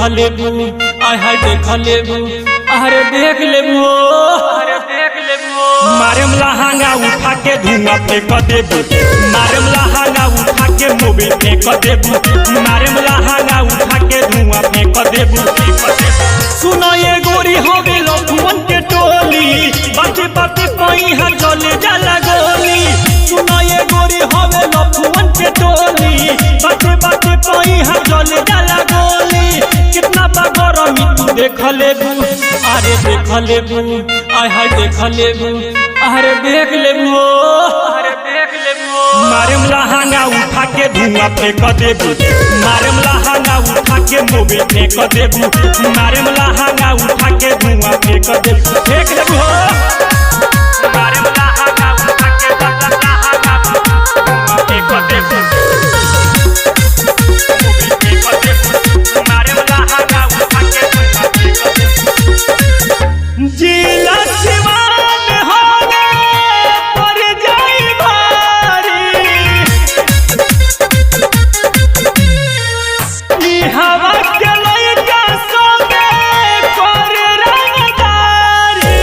लेबू आय हाय देख लेबू अरे देख लेबू मारे लहंगा उठा के धुआं फेंक देबू मारे लहंगा उठा के मोबिल फेंक देबू मारे लहंगा उठा के धुआं फेंक देबू सुनो ये गोरी हो गेल फुवन के टोली बाते बाते पहिया चले जाला गोली सुनो ये गोरी हो गेल फुवन के टोली बाते बाते पहिया चले जाला गोली कितना बा गरमी तू देख लेबू अरे देख लेबू आय हाय देख लेबू अरे देख लेबू मारे लहंगा उठा के धुआं फेंक देबू मारे लहंगा उठा के मोबिल फेंक देबू मारे लहंगा उठा के धुआं फेंक देबू फेंक देबू हो मारे लहंगा उठा के लहंगा फेंक देबू मोबिल फेंक देबू मारे लहंगा उठा के धुआं फेंक देबू जिला शिवान हो पर जाई भारी हवा के लइका सोगे कर रंगदारी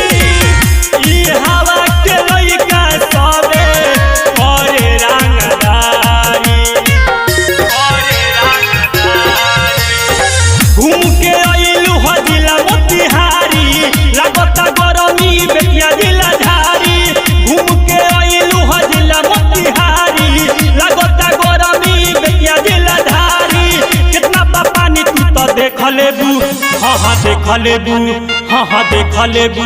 हवा के लइका सोगे कर रंगदारी घूम के आइलू हो जिला मोतिहारी लगता गरमी बेटिया जिला झारी घूम के आइलू हो जिला मोतिहारी लगता गरमी बेटिया जिला झारी कितना पानी तू तो देख लेबू हाँ देख लेबू हाँ देख लेबू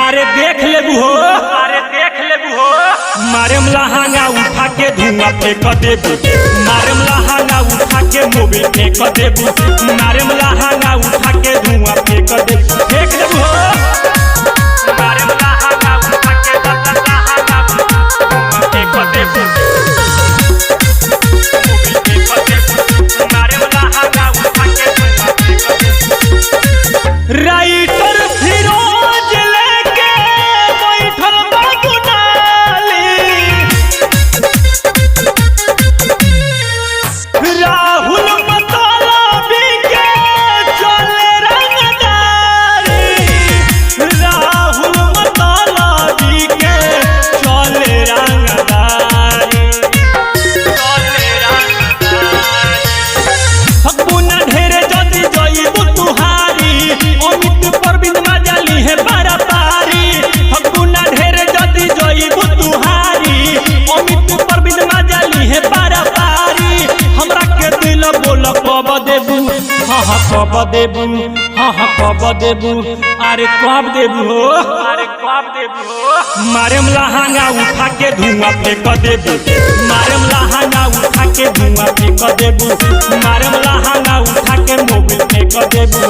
अरे देख लेबू हो मारे लहंगा उठा के धुआं फेंक देबू मारे लहंगा उठा के मोबिल फेंक देबू मारे लहंगा उठा के धुआं फेंक देबू फेंक देबू हो मारे लहंगा उठा के लहंगा फेंक देबू मोबिल फेंक देबू मारे लहंगा उठा के धुआं फेंक देबू राइटर फिरोज लेके बैठल बाबू नाली राहुल मतलबी के चले रंगदारी राहुल मतलबी के चले रंगदारी फगुना ढेरे जदी जइबू तुहारी अमित परबिन मजाली है बारा पारी फगुना ढेरे जदी जइबू तुहारी अमित परबिन मजाली है बारा पारी हमरा के दिल बोल कब देबू हाँ कब देबू हाँ कब देबू अरे कब देबू हो मारे लहंगा उठा के धुआं फेंक देबू मारे लहंगा उठा के धुआं फेंक देबू मारे लहंगा उठा के मोबिल फेंक देबू।